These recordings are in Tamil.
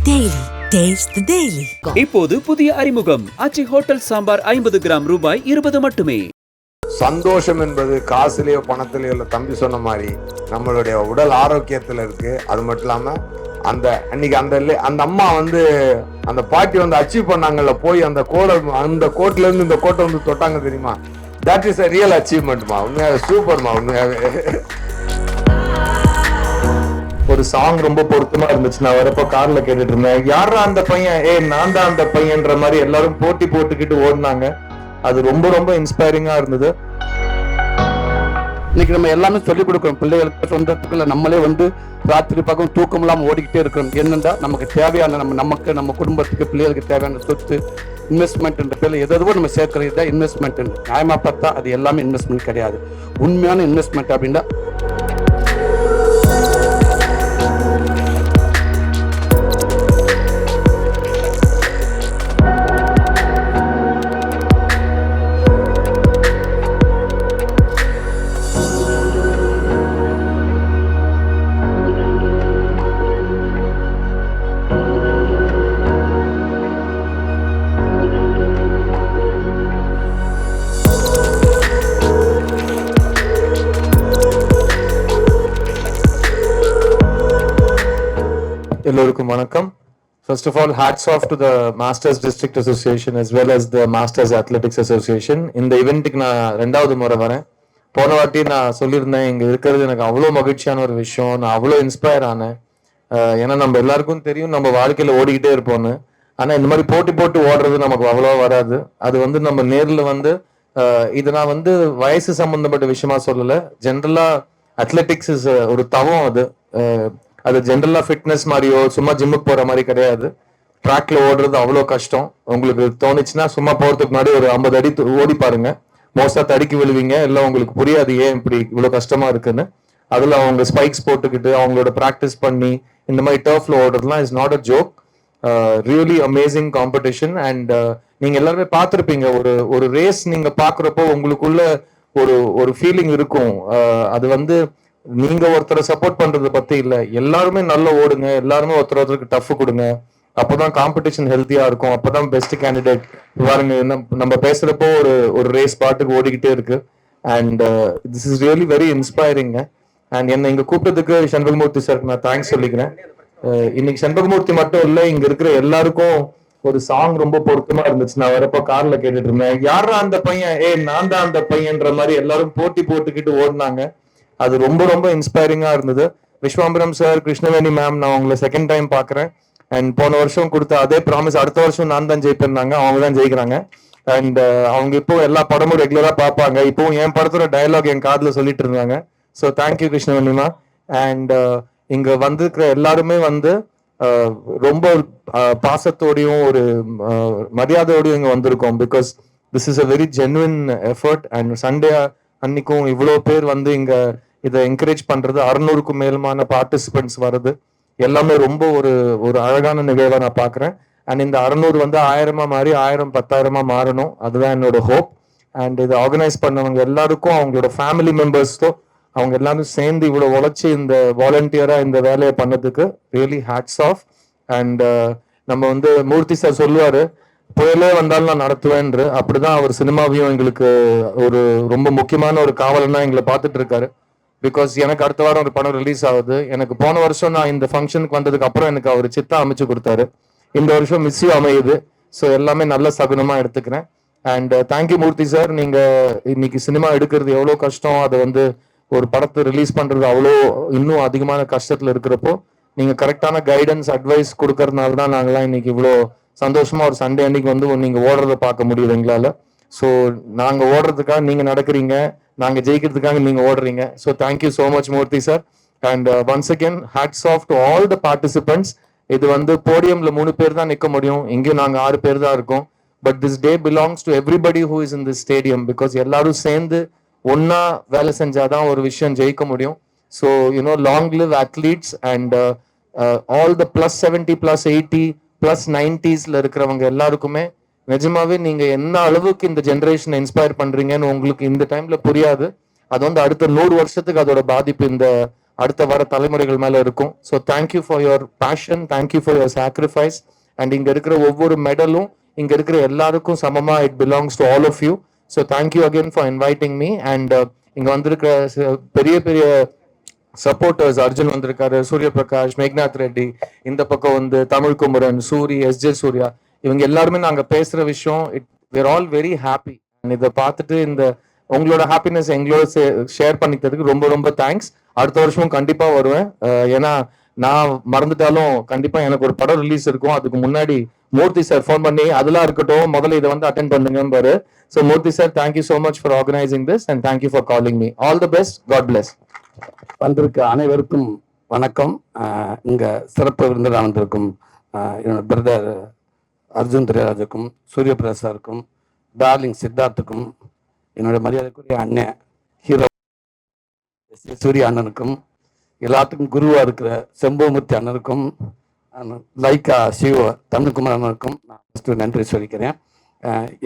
Daily. Taste the Daily. இப்போது புதிய அறிமுகம் ஆச்சி ஹோட்டல் சாம்பார் 50 கிராம் ரூபாய் 20 மட்டுமே. சந்தோஷம் என்பது காசுலயோ பணத்திலயோ இல்லை, தம்பி சொன்ன மாதிரி நம்மளுடைய உடல் ஆரோக்கியத்தில் இருக்கு. அது மட்டும் இல்லாம அன்னைக்கு அந்த அம்மா அந்த பாட்டி அச்சீவ் பண்ணாங்கல்ல, போய் அந்த கோட்ல இருந்து இந்த கோட்டை தொட்டாங்க தெரியுமா? தட் இஸ் a ரியல் அச்சீவ்மெண்ட்மா. உண்மையாவே சூப்பர்மா. உண்மையாவே ஒரு சாங் ரொம்ப பொருத்தமா இருந்துச்சு. நான் வரப்போ கார்ல கேட்டுட்டு இருந்தேன், யாரா அந்த பையன், நான் தான் அந்த பையன்ற மாதிரி எல்லாரும் போட்டி போட்டுக்கிட்டு ஓடினாங்க. அது ரொம்ப ரொம்ப இன்ஸ்பைரிங்கா இருந்தது. இன்னைக்கு நம்ம எல்லாமே சொல்லிக் கொடுக்குறோம் பிள்ளைகளுக்கு, சொந்தத்துக்குள்ள நம்மளே ராத்திரி பக்கம் தூக்கம் இல்லாமல் ஓடிக்கிட்டே இருக்கிறோம். என்னென்னா நமக்கு தேவையான நம்ம குடும்பத்துக்கு பிள்ளைகளுக்கு தேவையான சொத்து இன்வெஸ்ட்மெண்ட் பேரில் எதுவும் நம்ம சேர்க்கறது தான் இன்வெஸ்ட்மெண்ட். நியாயமா பார்த்தா அது எல்லாமே இன்வெஸ்ட்மெண்ட் கிடையாது. உண்மையான இன்வெஸ்ட்மெண்ட் அப்படின்னா எல்லோருக்கும் வணக்கம். First of all, hats off to the Masters District Association as well as the Masters Athletics Association. இந்த ஈவெண்ட்டுக்கு நான் 2வது முறை வரேன். போன வாட்டி நான் சொல்லியிருந்தேன், இங்கே இருக்கிறது எனக்கு அவ்வளோ மகிழ்ச்சியான ஒரு விஷயம், நான் அவ்வளோ இன்ஸ்பயர் ஆனேன். ஏன்னா நம்ம எல்லாருக்கும் தெரியும் நம்ம வாழ்க்கையில் ஓடிக்கிட்டே இருப்போம்னு. ஆனால் இந்த மாதிரி போட்டி போட்டு ஓடுறது நமக்கு அவ்வளோவா வராது. அது நம்ம நேரில் இது நான் வயசு சம்பந்தப்பட்ட விஷயமா சொல்லலை. ஜென்ரலாக அத்லெட்டிக்ஸ் இஸ் ஒரு தவம். அது ஜென்ரலா ஃபிட்னஸ் மாதிரியோ சும்மா ஜிம்முக்கு போற மாதிரி கிடையாது. ட்ராக்ல ஓடுறது அவ்வளோ கஷ்டம். உங்களுக்கு தோணுச்சுன்னா சும்மா போறதுக்கு முன்னாடி ஒரு 50 அடி ஓடி பாருங்க. மோஸ்டா தடுக்கி விழுவீங்க. இல்லை உங்களுக்கு புரியாது ஏன் இப்படி இவ்வளோ கஷ்டமா இருக்குன்னு. அதுல அவங்க ஸ்பைக்ஸ் போட்டுக்கிட்டு அவங்களோட ப்ராக்டிஸ் பண்ணி இந்த மாதிரி டர்ஃப்ல ஓடுறதுலாம் is not a joke. Really amazing competition. And நீங்க எல்லாருமே பார்த்துருப்பீங்க, ஒரு ரேஸ் நீங்க பாக்குறப்போ உங்களுக்குள்ள ஒரு ஃபீலிங் இருக்கும். அது நீங்க ஒருத்தரை சப்போர்ட் பண்றதை பத்தி இல்ல, எல்லாருமே நல்லா ஓடுங்க, எல்லாருமே ஒருத்தருக்கு டஃப் கொடுங்க. அப்போதான் காம்படிஷன் ஹெல்த்தியா இருக்கும். அப்பதான் பெஸ்ட் கேண்டிடேட் பாருங்க. நம்ம பேசுறப்போ ஒரு ரேஸ் பாட்டுக்கு ஓடிக்கிட்டே இருக்கு. And this is really very inspiring. And என்னை இங்க கூப்பிட்டதுக்கு சண்பகமூர்த்தி சாருக்கு நான் தேங்க்ஸ் சொல்லிக்கிறேன். இன்னைக்கு சண்பகமூர்த்தி மட்டும் இல்ல, இங்க இருக்கிற எல்லாருக்கும் ஒரு சாங் ரொம்ப பொருத்தமா இருந்துச்சு. நான் வரப்போ கார்ல கேட்டுட்டு இருந்தேன், யாரா அந்த பையன், நான் தான் அந்த பையன்ற மாதிரி எல்லாரும் போட்டி போட்டுக்கிட்டு ஓடினாங்க. அது ரொம்ப ரொம்ப இன்ஸ்பைரிங்கா இருந்தது. விஸ்வாம்பரம் சார், கிருஷ்ணவேணி மேம், நான் உங்களை செகண்ட் டைம் பாக்குறேன். அண்ட் போன வருஷம் கொடுத்த அதே ப்ராமிஸ், அடுத்த வருஷம் நான் தான் ஜெயிப்பேன்னாங்க. அவங்க தான் ஜெயிக்கிறாங்க. அண்ட் அவங்க இப்போ எல்லா படமும் ரெகுலரா பார்ப்பாங்க. இப்போ என் படத்தோட டயலாக் என் காதுல சொல்லிட்டு இருந்தாங்க. So thank you கிருஷ்ணவேணிமா. அண்ட் இங்க வந்திருக்கிற எல்லாருமே ரொம்ப பாசத்தோடையும் ஒரு மரியாதையோடையும் இங்க வந்திருக்கோம். Because this is a very genuine effort. And Sunday அன்னைக்கும் இவ்வளோ பேர் இங்க இதை என்கரேஜ் பண்றது, 600க்கும் மேலுமான பார்ட்டிசிபென்ட்ஸ் வருது. எல்லாமே ரொம்ப ஒரு அழகான நிகழ்வா நான் பாக்குறேன். அண்ட் இந்த 600 1000 மாறி 1000 10,000 மாறணும். அதுதான் என்னோட ஹோப். அண்ட் இதை ஆர்கனைஸ் பண்ணவங்க எல்லாருக்கும், அவங்களோட ஃபேமிலி மெம்பர்ஸ்க்கும், அவங்க எல்லாரும் சேர்ந்து இவ்வளவு உழைச்சி இந்த வாலண்டியரா இந்த வேலையை பண்ணதுக்கு ரியலி ஹேட்ஸ் ஆஃப். அண்ட் நம்ம மூர்த்தி சார் சொல்லுவாரு, புயலே வந்தாலும் நான் நடத்துவேன்று. அப்படிதான் அவர் சினிமாவையும் எங்களுக்கு ரொம்ப முக்கியமான ஒரு காவலனா எங்களை பார்த்துட்டு இருக்காரு. பிகாஸ் எனக்கு அடுத்த வாரம் ஒரு படம் ரிலீஸ் ஆகுது. எனக்கு போன வருஷம் நான் இந்த ஃபங்க்ஷனுக்கு வந்ததுக்கு அப்புறம் எனக்கு அவர் சித்தா அமைச்சு கொடுத்தாரு. இந்த வருஷம் மிஸ்ஸியும் அமையுது. ஸோ எல்லாமே நல்ல சகுனமா எடுத்துக்கிறேன். And thank you Murthy sir. நீங்க இன்னைக்கு சினிமா எடுக்கிறது எவ்வளோ கஷ்டம், அதை ஒரு படத்தை ரிலீஸ் பண்றது அவ்வளோ இன்னும் அதிகமான கஷ்டத்துல இருக்கிறப்போ நீங்க கரெக்டான கைடன்ஸ் அட்வைஸ் கொடுக்கறதுனால தான் நாங்களாம் இன்னைக்கு இவ்வளோ சந்தோஷமா ஒரு சண்டே அன்னைக்கு நீங்க ஓடுறத பார்க்க முடியுது எங்களால. ஸோ நாங்க ஓடுறதுக்காக நீங்க நடக்கிறீங்க, நாங்க ஜெயிக்கிறதுக்காக நீங்க ஓடுறீங்க. So thank you so much Murthy sir. And once again hats off to all the participants. இது போடியம்ல 3 பேர் தான் நிற்க முடியும், இங்கேயும் நாங்க 6 பேர் தான் இருக்கோம். But this day belongs to everybody who is in this stadium. Because எல்லாரும் சேர்ந்து ஒன்னா வேலை செஞ்சாதான் ஒரு விஷயம் ஜெயிக்க முடியும். So long live athletes and all the +70 +80 +90s இருக்கிறவங்க எல்லாருக்குமே நிஜமாவே நீங்க என்ன அளவுக்கு இந்த ஜெனரேஷனை இன்ஸ்பயர் பண்றீங்கன்னு உங்களுக்கு இந்த டைம்ல புரியாது. அது அடுத்த 100 வருஷத்துக்கு அதோட பாதிப்பு இந்த அடுத்த வர தலைமுறைகள் மேல இருக்கும். So thank you for your passion, thank you for your sacrifice. And இங்க இருக்கிற ஒவ்வொரு மெடலும் இங்க இருக்கிற எல்லாருக்கும் சமமா it belongs to all of you. So thank you again for inviting me. அண்ட் இங்க வந்திருக்கிற பெரிய பெரிய சப்போர்ட்டர்ஸ், அர்ஜுன் வந்திருக்காரு, சூரிய பிரகாஷ், மேக்நாத் ரெட்டி, இந்த பக்கம் வந்து தமிழ் குமரன், சூரி, எஸ்ஜே சூர்யா, இவங்க எல்லாருமே நாங்க பேசுற விஷயம் we're all very happy. இதை பார்த்துட்டு இந்த உங்களோட ஹாப்பினஸ் எங்களோட ஷேர் பண்ணிக்கிறதுக்கு ரொம்ப ரொம்ப தேங்க்ஸ். அடுத்த வருஷமும் கண்டிப்பா வருவேன். ஏன்னா நான் மறந்துட்டாலும் கண்டிப்பா எனக்கு ஒரு படம் ரிலீஸ் இருக்கும். அதுக்கு முன்னாடி மூர்த்தி சார் ஃபோன் பண்ணி அதெல்லாம் இருக்கட்டும், முதல்ல இதை வந்து அட்டென்ட் பண்ணுங்கன்னு பாரு. So Murthy sir, thank you so much for organising this and thank you for calling me. All the best. God bless. வந்திருக்க அனைவருக்கும் வணக்கம். இங்க சிறப்பு விருந்தில் வந்திருக்கும் என்னோட பிரதர் அர்ஜுன் திரைராஜுக்கும், சூரிய பிரசாருக்கும், டார்லிங் சித்தார்த்துக்கும், என்னோட மரியாதைக்குரிய அண்ணன் ஹீரோ சூரிய அண்ணனுக்கும், எல்லாத்துக்கும் குருவா இருக்கிற செம்பூமூர்த்தி அண்ணனுக்கும், லைக்கா சிவ தமிழ்குமார் அண்ணனுக்கும் நான் ஃபஸ்ட்டு நன்றி சொல்லிக்கிறேன்.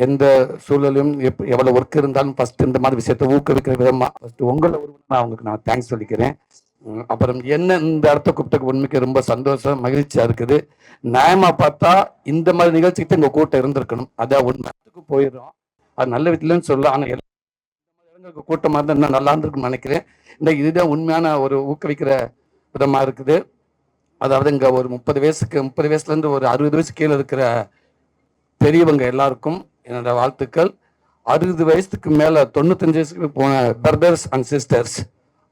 எந்த சூழலும் எவ்வளோ ஒர்க் இருந்தாலும் ஃபஸ்ட்டு இந்த மாதிரி விஷயத்தை ஊக்குவிக்கிற விதமாக ஃபஸ்ட்டு உங்களை நான் அவங்களுக்கு நான் தேங்க்ஸ் சொல்லிக்கிறேன். அப்புறம் என்ன இந்த இடத்த கூப்பிட்டு உண்மைக்கு ரொம்ப சந்தோஷம், மகிழ்ச்சியாக இருக்குது. நியாயமாக பார்த்தா இந்த மாதிரி நிகழ்ச்சிக்கு எங்கள் கூட்டம் இருந்திருக்கணும். அதான் உண்மைக்கு போயிடும், அது நல்ல வீட்டிலன்னு சொல்லலாம். ஆனால் எல்லா இடங்களுக்கு கூட்டமாக இருந்தால் இன்னும் நல்லா இருந்திருக்குன்னு நினைக்கிறேன். இந்த இதுதான் உண்மையான ஒரு ஊக்குவிக்கிற விதமாக இருக்குது. அதாவது இங்கே ஒரு 30 வயசுலேருந்து ஒரு 60 வயசு கீழே இருக்கிற பெரியவங்க எல்லாருக்கும் என்னோட வாழ்த்துக்கள். 60 வயசுக்கு மேலே 95 வயசுக்கு போன பிரதர்ஸ் அண்ட் சிஸ்டர்ஸ்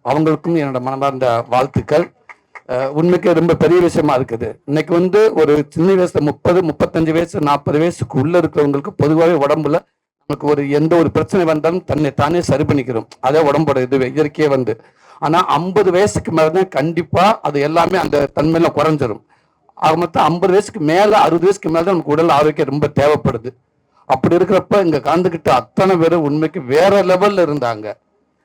அவங்களுக்கும் என்னோட மனமார்ந்த வாழ்த்துக்கள். உண்மைக்கு ரொம்ப பெரிய விஷயமா இருக்குது. இன்னைக்கு வந்து ஒரு சின்ன வயசுல 30, 35 வயசு, 40 வயசுக்கு உள்ள இருக்கிறவங்களுக்கு பொதுவாகவே உடம்புல நமக்கு ஒரு எந்த ஒரு பிரச்சனை வந்தாலும் தானே சரி பண்ணிக்கிறோம். அதே உடம்போட இது இயற்கையே வந்து. ஆனால் 50 வயசுக்கு மேலதான் கண்டிப்பா அது எல்லாமே அந்த தன்மையில குறைஞ்சிரும். ஆக மொத்தம் 50 வயசுக்கு மேல 60 வயசுக்கு மேல தான் நமக்கு உடல் ஆரோக்கியம் ரொம்ப தேவைப்படுது. அப்படி இருக்கிறப்ப இங்க கலந்துக்கிட்ட அத்தனை பேரும் உண்மைக்கு வேற லெவல்ல இருந்தாங்க.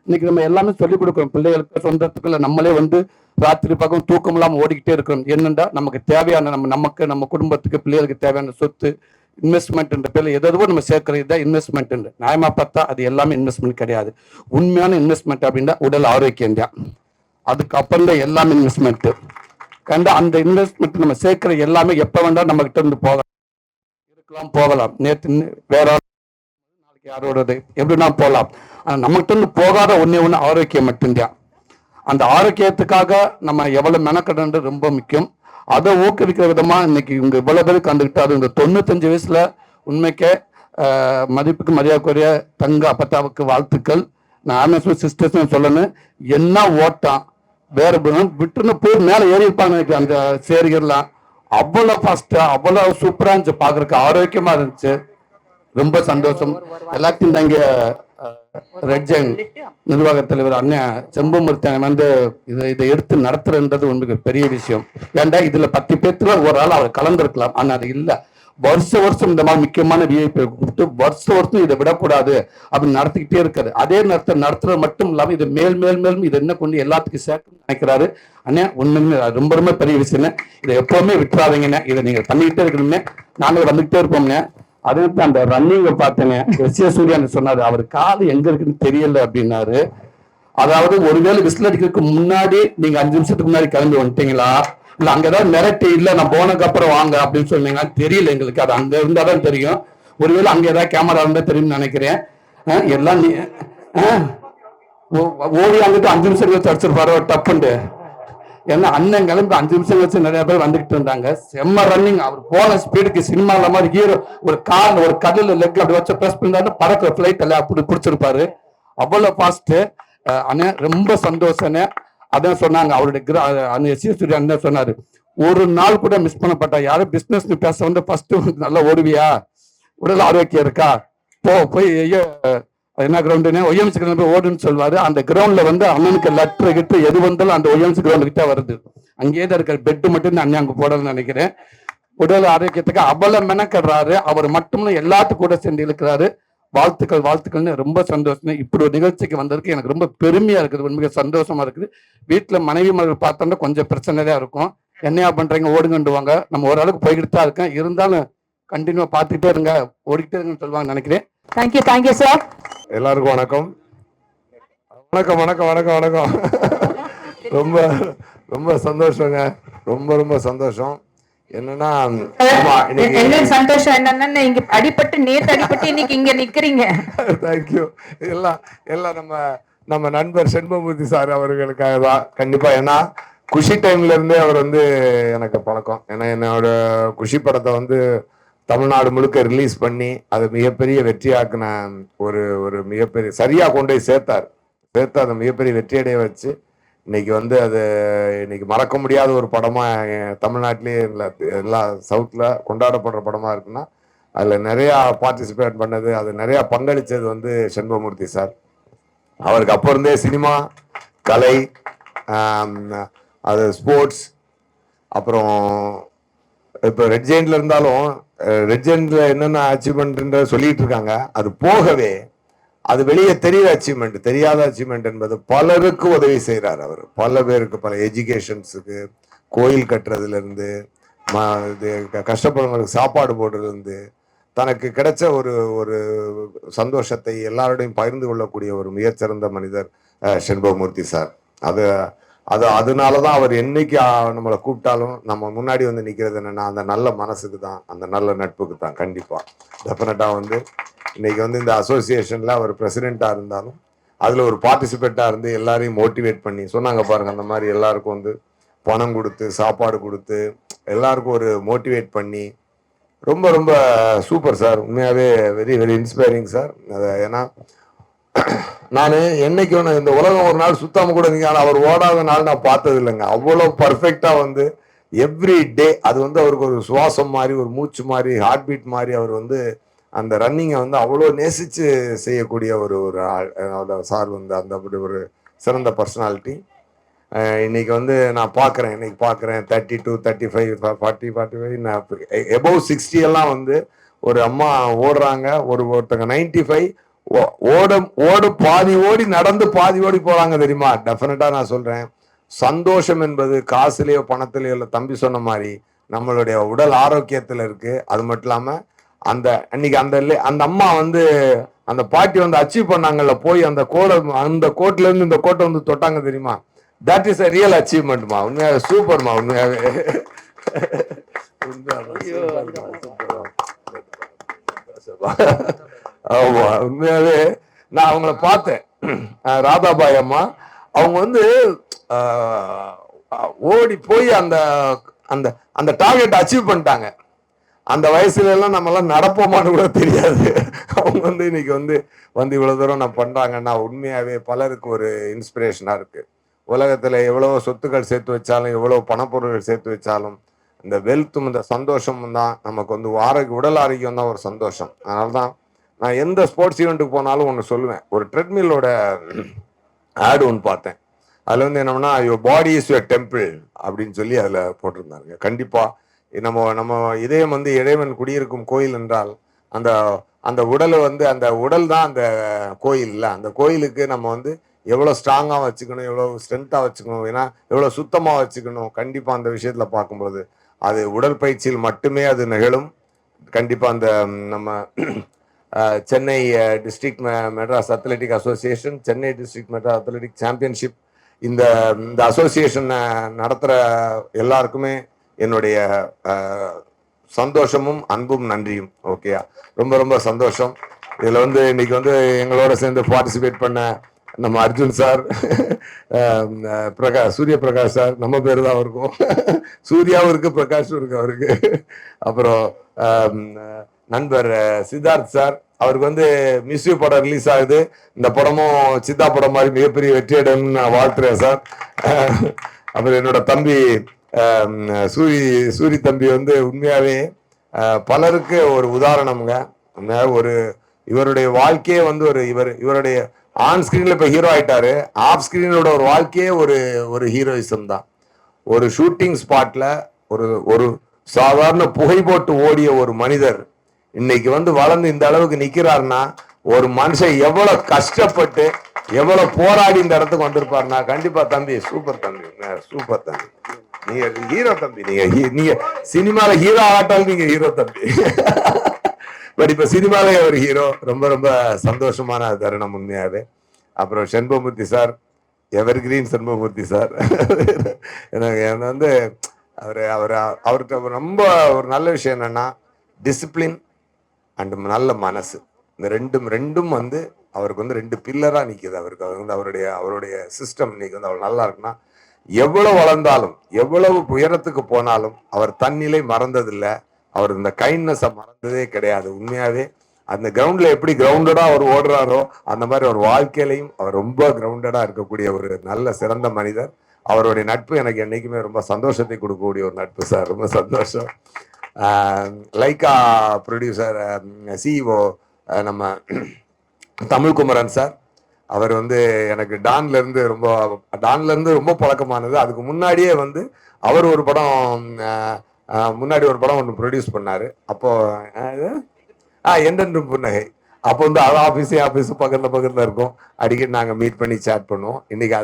இன்னைக்கு நம்ம எல்லாமே சொல்லிக் கொடுக்குறோம் பிள்ளைகளுக்கு, சொந்தத்துக்குள்ள நம்மளே வந்து ராத்திரி பக்கம் தூக்கம் இல்லாமல் ஓடிக்கிட்டே இருக்கிறோம். என்னண்டா நமக்கு தேவையான நமக்கு நம்ம குடும்பத்துக்கு பிள்ளைகளுக்கு தேவையான சொத்து, இன்வெஸ்ட்மெண்ட் என்ற பேர்ல எதோ நம்ம சேர்க்கறது தான் இன்வெஸ்ட்மெண்ட். நியாயமா பார்த்தா அது எல்லாமே இன்வெஸ்ட்மெண்ட் கிடையாது. உண்மையான இன்வெஸ்ட்மெண்ட் அப்படின்னா உடல் ஆரோக்கியம் தான். அதுக்கு அப்புறம் தான் எல்லாமே இன்வெஸ்ட்மெண்ட். கண்ட அந்த இன்வெஸ்ட்மெண்ட் நம்ம சேர்க்கிற எல்லாமே எப்போ வேண்டாம் நம்ம கிட்ட இருந்து போகலாம். நேற்று வேற நாளைக்கு யாரோடது எப்படின்னா போகலாம். ஆனால் நம்மகிட்ட இருந்து போகாத ஒன்னே ஒன்று ஆரோக்கியம் மட்டும்தான். அந்த ஆரோக்கியத்துக்காக நம்ம எவ்வளவு மெனக்கடன்றது ரொம்ப முக்கியம். அதை ஊக்குவிக்கிற விதமா இன்னைக்கு இவங்க இவ்வளவு பேர் கண்டுக்கிட்டு அது இந்த 95 வயசுல உண்மைக்கே மதிப்புக்கு மரியாதைக்குரிய தங்க அப்பத்தாவுக்கு வாழ்த்துக்கள். நான் அமேசான் சிஸ்டர்ஸ் சொல்லணும், என்ன ஓட்டம் வேற விட்டுன்னு போய் மேலே ஏறி இருப்பாங்க. அந்த சேரிகள்லாம் அவ்வளோ ஃபாஸ்டா அவ்வளோ சூப்பரா இருந்துச்சு, பாக்குறதுக்கு ஆரோக்கியமா இருந்துச்சு. ரொம்ப சந்தோஷம். எல்லாத்தையும் தாங்க ரெட் ஜெயின் நிர்வாக தலைவர் அண்ணன் செம்பூமூர்த்தி வந்து இதை எடுத்து நடத்துறதுன்றது உண்மைக்கு பெரிய விஷயம். ஏன்டா இதுல 10 பேர்த்துல ஒரு ஆள் அவர் கலந்துருக்கலாம். ஆனா அது இல்லை. வருஷம் இந்த மாதிரி முக்கியமான விஐபி கூப்பிட்டு வருஷம் இதை விடக்கூடாது அப்படின்னு நடத்திக்கிட்டே இருக்காரு. அதே நடத்துறது மட்டும் இல்லாம இது மேலும் இதை என்ன கொண்டு எல்லாத்துக்கும் சேர்க்கணும்னு நினைக்கிறாரு. அண்ணே உண்மையுமே ரொம்ப ரொம்ப பெரிய விஷயம். இதை எப்பவுமே விட்டுறாதீங்கண்ணே, இதை நீங்க பண்ணிக்கிட்டே இருக்கணும்னே. நாங்கள் வந்துகிட்டே இருப்போம்ண்ணே. அதே அந்த ரன்னிங்க பார்த்தேங்க, எஸ்ஏ சூர்யான்னு சொன்னாரு, அவர் காது எங்க இருக்குன்னு தெரியல அப்படின்னாரு. அதாவது ஒருவேளை விசில் அடிக்கிறதுக்கு முன்னாடி நீங்க 5 நிமிஷத்துக்கு முன்னாடி கிளம்பி வந்துட்டீங்களா, இல்ல அங்க ஏதாவது மிரட்டி இல்ல நான் போனதுக்கு அப்புறம் வாங்க அப்படின்னு சொன்னீங்க. தெரியல எங்களுக்கு, அது அங்க இருந்தாதான் தெரியும். ஒருவேளை அங்க ஏதாவது கேமரா இருந்தா தெரியும்னு நினைக்கிறேன். எல்லாம் ஓடி அங்கிட்டு 5 நிமிஷம் வச்சு அடிச்சிருப்பாரு டப்புண்டு. ஏன்னா அண்ணன் கிளம்பி 5 நிமிஷம் வச்சு நிறைய பேர் வந்துகிட்டு இருந்தாங்க. செம்ம ரன்னிங். அவர் போன ஸ்பீடுக்கு சினிமால மாதிரி ஹீரோ ஒரு கால் ஒரு கடல்ல லெக்ல அப்படி வச்சு பிரஸ் பண்ணாரு, பறக்கிற பிளைட் எல்லாம் அப்படி பிடிச்சிருப்பாரு. அவ்வளவு ஃபாஸ்ட். அண்ணன் ரொம்ப சந்தோஷம். அதான் சொன்னாங்க அவருடைய சூர்யா அண்ணன் சொன்னாரு, ஒரு நாள் கூட மிஸ் பண்ணப்பட்டா யாரும் பிசினஸ் பேச வந்து ஃபர்ஸ்ட் நல்லா ஓடுவியா, உடல் ஆரோக்கியம் இருக்கா, போய் என்ன கிரவுண்டுன்னு ஒய்எம்சி கிரவுண்ட் போய் ஓடுன்னு சொல்லுவாரு. அந்த கிரவுண்ட்ல வந்து அண்ணனுக்கு லெட்டர் கிட்ட எது வந்தாலும் அந்த ஒய்எம்சி கிரவுண்ட் கிட்ட வருது. அங்கேயே தான் இருக்கிற பெட்டு மட்டும் அண்ணன் அங்க போடணும்னு நினைக்கிறேன். உடல் ஆரோக்கியத்துக்கு அவ்வளவு மெனக்கடுறாரு. அவர் மட்டும் எல்லாத்துக்கும் கூட சேர்ந்து இருக்கிறாரு. வாழ்த்துக்கள்னு ரொம்ப சந்தோஷம். இப்படி ஒரு நிகழ்ச்சிக்கு வந்ததுக்கு எனக்கு ரொம்ப பெருமையா இருக்குது, மிக சந்தோஷமா இருக்குது. வீட்டுல மனைவி மகள் பார்த்தோம்னா கொஞ்சம் பிரச்சனை தான் இருக்கும். என்னையா பண்றீங்க ஓடுங்கண்டுவாங்க. நம்ம ஓரளவுக்கு போய்கிட்டு தான் இருக்கேன். இருந்தாலும் கண்டினியூவா பார்த்துக்கிட்டே இருங்க, ஓடிக்கிட்டே இருங்கன்னு சொல்லுவாங்க நினைக்கிறேன். Thank you sir. எல்லாருக்கும் வணக்கம். ரொம்ப ரொம்ப சந்தோஷங்க. ரொம்ப ரொம்ப சந்தோஷம். என்னன்னா என்ன சந்தோஷம் என்னன்னா இங்க அடிபட்டு நேத்து அடிபட்டு இன்னைக்கு இங்க நிக்கிறீங்க. தேங்க்யூ. எல்லாம் எல்லாம் நம்ம நண்பர் செண்பகமூர்த்தி சார் அவர்களுக்காக தான் கண்டிப்பா. ஏன்னா குஷி டைம்ல இருந்தே அவர் வந்து எனக்கு பழக்கம். ஏன்னா என்னோட குஷி படத்தை வந்து தமிழ்நாடு முழுக்க ரிலீஸ் பண்ணி அது மிகப்பெரிய வெற்றியாக்குன ஒரு மிகப்பெரிய சரியா கொண்டு போய் சேர்த்து அதை மிகப்பெரிய வெற்றியடைய வச்சு இன்னைக்கு வந்து அது இன்னைக்கு மறக்க முடியாத ஒரு படமா தமிழ்நாட்டிலேயே எல்லா சவுத்ல கொண்டாடப்படுற படமா இருக்குன்னா அதுல நிறைய பார்ட்டிசிபேட் பண்ணது, அது நிறைய பங்களிச்சது வந்து செண்பகமூர்த்தி சார். அவருக்கு அப்போ இருந்தே சினிமா, கலை, அது ஸ்போர்ட்ஸ், அப்புறம் இப்போ ரெட் ஜெயின்ட்ல இருந்தாலும் ரெட் ஜெயின்ட்ல என்னென்ன அச்சீவ்மெண்ட் சொல்லிட்டு இருக்காங்க, அது போகவே அது வெளியே தெரியாத அச்சீவ்மெண்ட் என்பது பலருக்கு உதவி செய்கிறார் அவர். பல பேருக்கு, பல எஜுகேஷன்ஸுக்கு, கோயில் கட்டுறதுல இருந்து கஷ்டப்படுறவங்களுக்கு சாப்பாடு போடுறதுல இருந்து தனக்கு கிடைச்ச ஒரு சந்தோஷத்தை எல்லாரோடையும் பகிர்ந்து கொள்ளக்கூடிய ஒரு மிகச்சிறந்த மனிதர் செண்பகமூர்த்தி சார். அதனாலதான் அவர் என்னைக்கு நம்மளை கூப்பிட்டாலும் நம்ம முன்னாடி வந்து நிக்கிறது என்னன்னா அந்த நல்ல மனசுக்கு தான், அந்த நல்ல நட்புக்கு தான். கண்டிப்பா டெஃபினட்டா வந்து இன்னைக்கு வந்து இந்த அசோசியேஷன்ல அவர் பிரசிடென்டா இருந்தாலும் அதுல ஒரு பார்ட்டிசிபேட்டா இருந்து எல்லாரையும் மோட்டிவேட் பண்ணி சொன்னாங்க பாருங்க, அந்த மாதிரி எல்லாருக்கும் வந்து பணம் கொடுத்து சாப்பாடு கொடுத்து எல்லாருக்கும் ஒரு மோட்டிவேட் பண்ணி ரொம்ப ரொம்ப சூப்பர் சார். உண்மையாவே வெரி வெரி இன்ஸ்பைரிங் சார். ஏன்னா நான் என்னைக்கும் இந்த உலகம் ஒரு நாள் சுத்தாம கூட நீங்க அவர் ஓடாத நாள் நான் பார்த்தது இல்லைங்க. அவ்வளவு பர்ஃபெக்டா வந்து எவ்ரி டே அது வந்து அவருக்கு ஒரு சுவாசம் மாதிரி, ஒரு மூச்சு மாதிரி, ஹார்ட் பீட் மாதிரி அவர் வந்து அந்த ரன்னிங்கை வந்து அவ்வளோ நேசிச்சு செய்யக்கூடிய ஒரு சார் வந்து அந்த அப்படி ஒரு சிறந்த பர்சனாலிட்டி. இன்னைக்கு வந்து நான் பார்க்குறேன் 32, 35, 40, 45 எபோவ் 60 எல்லாம் வந்து ஒரு அம்மா ஓடுறாங்க. ஒருத்தங்க 95 பாதி ஓடி நடந்து பாதி ஓடி போறாங்க தெரியுமா. டெஃபினட்டா நான் சொல்றேன், சந்தோஷம் என்பது காசுலயோ பணத்திலயோ இல்லை. தம்பி சொன்ன மாதிரி நம்மளுடைய உடல் ஆரோக்கியத்துல இருக்கு. அது மட்டும் இல்லாம அன்னைக்கு அந்த அம்மா வந்து அந்த பாட்டி வந்து அச்சீவ் பண்ணாங்கல்ல, போய் அந்த கோட்ல இருந்து இந்த கோட்டை வந்து தொட்டாங்க தெரியுமா. தட் இஸ் a ரியல் அச்சீவ்மெண்ட்மா. உண்மையாவே சூப்பர்மா. உண்மையாவே ஆமா, உண்மையாவே நான் அவங்கள பார்த்தேன். ராதாபாய் அம்மா அவங்க வந்து ஓடி போய் அந்த அந்த அந்த டார்கெட் அச்சீவ் பண்ணிட்டாங்க. அந்த வயசுல எல்லாம் நம்ம எல்லாம் நடப்போமான்னு கூட தெரியாது. அவங்க வந்து இன்னைக்கு வந்து இவ்வளவு தூரம் நான் பண்றாங்கன்னா உண்மையாவே பலருக்கு ஒரு இன்ஸ்பிரேஷனா இருக்கு. உலகத்துல எவ்வளவு சொத்துக்கள் சேர்த்து வச்சாலும், எவ்வளவு பணப்பொருட்கள் சேர்த்து வச்சாலும், இந்த வெல்த்தும் இந்த சந்தோஷமும் தான் நமக்கு வந்து உடல் ஆரோக்கியம் தான் ஒரு சந்தோஷம். அதனால்தான் நான் எந்த ஸ்போர்ட்ஸ் ஈவெண்ட்டுக்கு போனாலும் ஒன்று சொல்லுவேன். ஒரு ட்ரெட்மில்லோட ஆடு ஒன்று பார்த்தேன். அதுல வந்து என்னன்னா, your body is your temple அப்படின்னு சொல்லி அதுல போட்டிருந்தாங்க. கண்டிப்பா நம்ம இதயம் வந்து இறைவன் குடியிருக்கும் கோயில் என்றால் அந்த உடலை வந்து அந்த உடல் தான் அந்த கோயில் இல்லை. அந்த கோயிலுக்கு நம்ம வந்து எவ்வளோ ஸ்ட்ராங்காக வச்சுக்கணும், எவ்வளோ ஸ்ட்ரென்த்தாக வச்சுக்கணும், ஏன்னா எவ்வளோ சுத்தமாக வச்சுக்கணும். கண்டிப்பாக அந்த விஷயத்தில் பார்க்கும்போது அது உடற்பயிற்சியில் மட்டுமே அது நிகழும். கண்டிப்பாக அந்த நம்ம Chennai district Madras athletic association, Chennai district Madras athletic championship, இந்த அசோசியேஷன் நடத்துகிற எல்லாருக்குமே என்னுடைய சந்தோஷமும் அன்பும் நன்றியும். ஓகேயா, ரொம்ப ரொம்ப சந்தோஷம். இதில் வந்து இன்னைக்கு வந்து எங்களோட சேர்ந்து பார்ட்டிசிபேட் பண்ண நம்ம அர்ஜுன் சார், சூரிய பிரகாஷ் சார், நம்ம பேரு தான் இருக்கும், சூர்யாவும் இருக்கு பிரகாஷும் இருக்கு அவருக்கு. அப்புறம் நண்பர் சித்தார்த் சார், அவருக்கு வந்து மிஸ்யூ படம் ரிலீஸ் ஆகுது. இந்த படமும் சித்தா படம் மாதிரி மிகப்பெரிய வெற்றியிடம்னு நான் வாழ்த்துறேன் சார். அப்புறம் என்னோட தம்பி சூரி தம்பி வந்து உண்மையாவே பலருக்கு ஒரு உதாரணம்ங்க. இவருடைய வாழ்க்கையே வந்து இவருடைய ஆன் ஸ்கிரீன்ல இப்ப ஹீரோ ஆயிட்டாரு. ஆஃப் ஸ்கிரீனோட ஒரு வாழ்க்கையே ஒரு ஹீரோயிசம் தான். ஒரு ஷூட்டிங் ஸ்பாட்ல ஒரு சாதாரண புகை போட்டு ஓடிய ஒரு மனிதர் இன்னைக்கு வந்து வளர்ந்து இந்த அளவுக்கு நிக்கிறாருன்னா, ஒரு மனுஷன் எவ்வளவு கஷ்டப்பட்டு எவ்வளவு போராடி இந்த இடத்துக்கு வந்திருப்பாருன்னா, கண்டிப்பா தம்பி சூப்பர் தம்பி, சூப்பர் தம்பி, நீங்க ஹீரோ தம்பி. நீங்க சினிமால ஹீரோ ஆட்டாலும் நீங்க ஹீரோ தம்பி. பட் இப்ப சினிமாலே ஒரு ஹீரோ. ரொம்ப ரொம்ப சந்தோஷமான தருணம் உண்மையாவே. அப்புறம் செண்பகமூர்த்தி சார், எவர் கிரீன் சண்முகமூர்த்தி சார். எனக்கு வந்து அவர்கிட்ட ரொம்ப ஒரு நல்ல விஷயம் என்னன்னா டிசிப்ளின் அண்ட் நல்ல மனசு. இந்த ரெண்டும் வந்து அவருக்கு வந்து 2 பில்லரா நிக்குது. அவருக்கு வந்து அவருடைய சிஸ்டம் இன்னைக்கு வந்து அவர் நல்லா இருக்குன்னா, எவ்வளவு வளர்ந்தாலும் எவ்வளவு உயரத்துக்கு போனாலும் அவர் தன்னிலை மறந்ததில்லை. அவர் இந்த கைண்ட்னஸை மறந்ததே கிடையாது. உண்மையாவே அந்த கிரவுண்ட்ல எப்படி கிரவுண்டடா அவர் ஓடுறாரோ அந்த மாதிரி அவர் வாழ்க்கையிலையும் அவர் ரொம்ப கிரவுண்டடா இருக்கக்கூடிய ஒரு நல்ல சிறந்த மனிதர். அவருடைய நட்பு எனக்கு என்னைக்குமே ரொம்ப சந்தோஷத்தை கொடுக்கக்கூடிய ஒரு நட்பு சார். ரொம்ப சந்தோஷம். லைக்கா ப்ரொடியூசர் சிஇஓ நம்ம தமிழ்குமரன் சார், அவர் வந்து எனக்கு டான்ல இருந்து ரொம்ப பழக்கமானது. அதுக்கு முன்னாடியே வந்து அவர் ஒரு படம் முன்னாடி ஒரு படம் ஒன்று ப்ரொடியூஸ் பண்ணாரு. அப்போ என்றென்றும் புன்னகை. அப்போ வந்து அது ஆஃபீஸு பக்கத்தில் இருக்கும். அடிக்கடி நாங்கள் மீட் பண்ணி சேட் பண்ணுவோம். இன்னைக்கு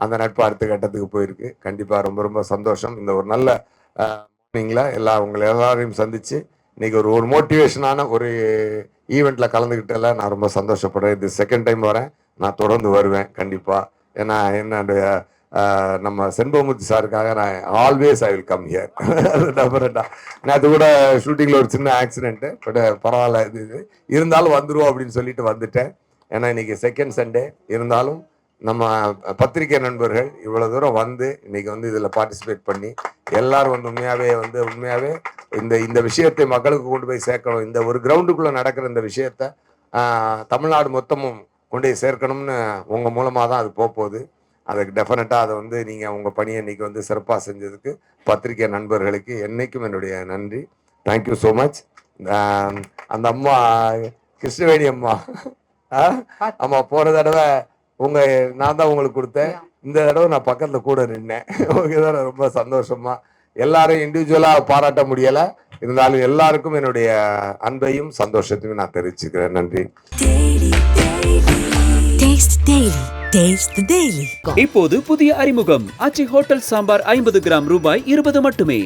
அந்த நட்பு அடுத்த கட்டத்துக்கு போயிருக்கு. கண்டிப்பாக ரொம்ப ரொம்ப சந்தோஷம். இந்த ஒரு நல்ல மார்னிங்கில் உங்களை எல்லாரையும் சந்திச்சு இன்னைக்கு ஒரு மோட்டிவேஷனான ஒரு ஈவெண்ட்ல கலந்துக்கிட்டல நான் ரொம்ப சந்தோஷப்படுறேன். இது செகண்ட் டைம் வரேன். நான் தொடர்ந்து வருவேன் கண்டிப்பா. ஏன்னா என்னுடைய நம்ம செண்பகமூர்த்தி சாருக்காக நான் always I will come here. நேற்று கூட ஷூட்டிங்ல ஒரு சின்ன ஆக்சிடென்ட், பட் பரவாயில்ல, இது இருந்தாலும் வந்துருவோம் அப்படின்னு சொல்லிட்டு வந்துட்டேன். ஏன்னா இன்னைக்கு செகண்ட் சண்டே இருந்தாலும் நம்ம பத்திரிகை நண்பர்கள் இவ்வளவு தூரம் வந்து இன்னைக்கு வந்து இதுல பார்ட்டிசிபேட் பண்ணி எல்லாரும் வந்து உண்மையாவே இந்த விஷயத்தை மக்களுக்கு கொண்டு போய் சேர்க்கணும். இந்த ஒரு கிரவுண்டுக்குள்ள நடக்கிற இந்த விஷயத்த தமிழ்நாடு மொத்தமும் கொண்டு போய் சேர்க்கணும்னு உங்க மூலமா தான் அது போகுது. அதுக்கு டெஃபினட்டா அதை வந்து நீங்க உங்க பணியை இன்னைக்கு வந்து சிறப்பாக செஞ்சதுக்கு பத்திரிகை நண்பர்களுக்கு என்னைக்கும் என்னுடைய நன்றி. Thank you so much. அந்த அம்மா கிருஷ்ணவேணி அம்மா போன தடவை நான் தான் உங்களுக்கு கொடுத்தேன். இந்த தடவை நான் பக்கத்துல கூட நின்னேன். ரொம்ப சந்தோஷமா எல்லாரும் இண்டிவிஜுவலா பாராட்ட முடியல, இருந்தாலும் எல்லாருக்கும் என்னுடைய அன்பையும் சந்தோஷத்தையும் நான் தெரிவிச்சுக்கிறேன். நன்றி. இப்போது புதிய அறிமுகம் ஆச்சி ஹோட்டல் சாம்பார் 50 கிராம் ரூபாய் 20 மட்டுமே.